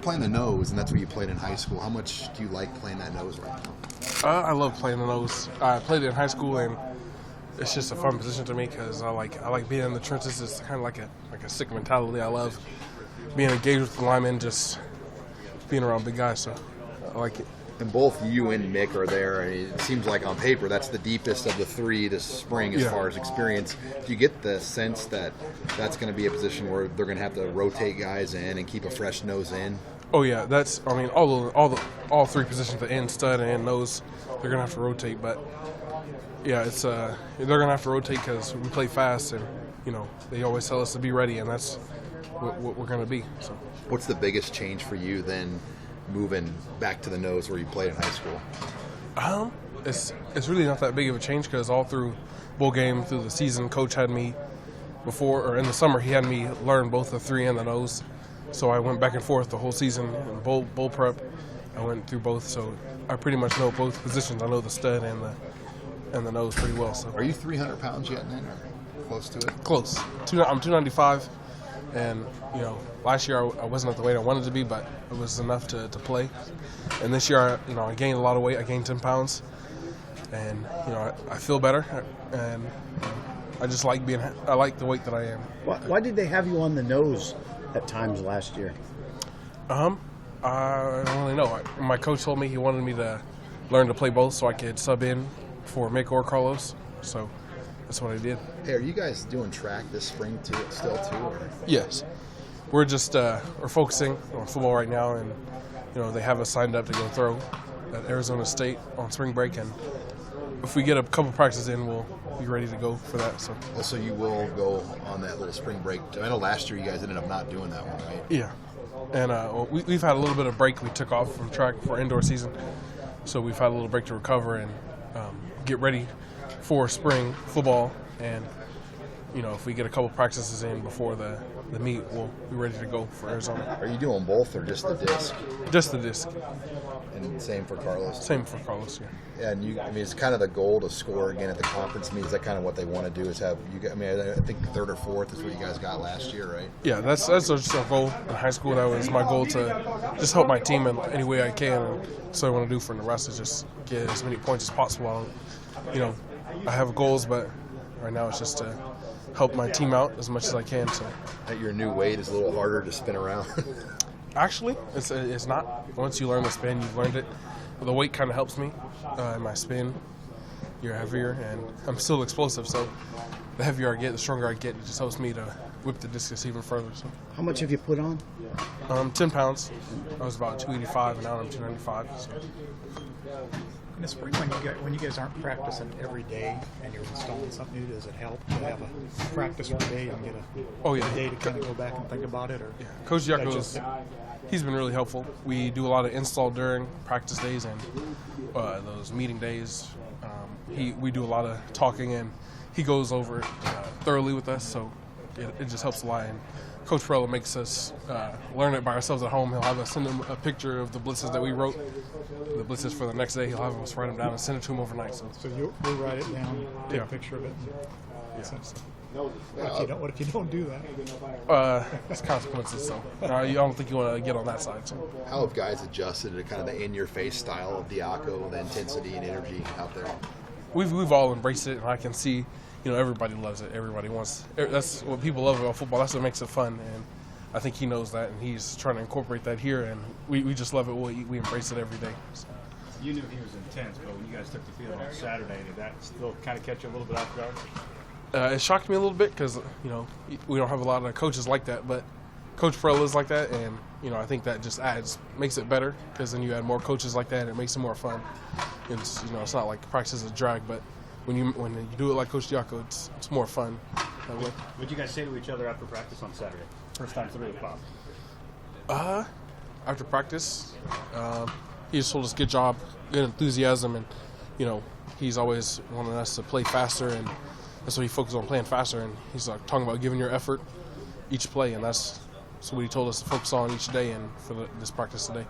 playing the nose, and that's what you played in high school. How much do you like playing that nose right now? I love playing the nose. I played it in high school, and it's just a fun position to me because I like being in the trenches. It's kind of like a sick mentality. I love being engaged with the linemen, just being around big guys. So I like it. And both you and Mick are there. And it seems like on paper that's the deepest of the three this spring as far as experience. Do you get the sense that that's going to be a position where they're going to have to rotate guys in and keep a fresh nose in? Oh yeah, all three positions, the end, stud, and nose, they're going to have to rotate. But yeah, it's they're going to have to rotate because we play fast, and they always tell us to be ready, and that's what we're going to be. So, what's the biggest change for you then? Moving back to the nose where you played in high school? It's really not that big of a change because all through bowl game, through the season, coach had me in the summer, he had me learn both the three and the nose. So I went back and forth the whole season in bowl prep. I went through both, so I pretty much know both positions. I know the stud and the nose pretty well. So are you 300 pounds yet, then, or close to it? Close. I'm 295. And, last year I wasn't at the weight I wanted to be, but it was enough to play. And this year, I gained a lot of weight. I gained 10 pounds. And, I feel better. And I just like I like the weight that I am. Why did they have you on the nose at times last year? I don't really know. My coach told me he wanted me to learn to play both so I could sub in for Mick or Carlos. So that's what I did. Hey, are you guys doing track this spring still too? Or? Yes. We're just we're focusing on football right now, and they have us signed up to go throw at Arizona State on spring break, and if we get a couple practices in, we'll be ready to go for that. So also you will go on that little spring break. I know last year you guys ended up not doing that one, right? Yeah, and we've had a little bit of break. We took off from track for indoor season, so we've had a little break to recover and get ready for spring football. And if we get a couple practices in before the meet, we'll be ready to go for Arizona. Are you doing both or just the disc? Just the disc. And same for Carlos? Same for Carlos, yeah. Yeah, and it's kind of the goal to score again at the conference meet. Is that kind of what they want to do? Is have you? I think third or fourth is what you guys got last year, right? Yeah, that's just our goal in high school. That was my goal to just help my team in any way I can. And so I want to do for Nebraska, just get as many points as possible. I have goals, but right now it's just to help my team out as much as I can. So at your new weight, it's a little harder to spin around. Actually, it's not. Once you learn the spin, you've learned it. The weight kind of helps me in my spin. You're heavier, and I'm still explosive. So the heavier I get, the stronger I get. It just helps me to whip the discus even further. So how much have you put on? 10 pounds. I was about 285, and now I'm 295. So. In the spring, when you guys aren't practicing every day and you're installing something new, does it help to have a practice for a day and get a day to kind of go back and think about it? Or yeah. Coach Diaco, he's been really helpful. We do a lot of install during practice days and those meeting days. We do a lot of talking, and he goes over it thoroughly with us, so it just helps a lot. And Coach Perella makes us learn it by ourselves at home. He'll have us send him a picture of the blitzes that we wrote, the blitzes for the next day. He'll have us write them down and send it to him overnight. So you'll write it down, take a picture of it. What if you don't do that? It's consequences. So I don't think you want to get on that side. So. How have guys adjusted to kind of the in-your-face style of Diaco, the intensity and energy out there? We've all embraced it, and I can see. Everybody loves it. Everybody wants. That's what people love about football. That's what makes it fun, and I think he knows that, and he's trying to incorporate that here. And we just love it. We embrace it every day. So. You knew he was intense, but when you guys took the field on Saturday, did that still kind of catch you a little bit off guard? It shocked me a little bit because we don't have a lot of coaches like that, but Coach Perella is like that, and I think that just makes it better because then you add more coaches like that, and it makes it more fun. It's it's not like practice is a drag, but when you do it like Coach Diaco, it's more fun that way. What did you guys say to each other after practice on Saturday? First time through the class. After practice, he just told us good job, good enthusiasm, and he's always wanting us to play faster, and that's what he focused on, playing faster. And he's talking about giving your effort each play, and that's what he told us to focus on each day and for this practice today.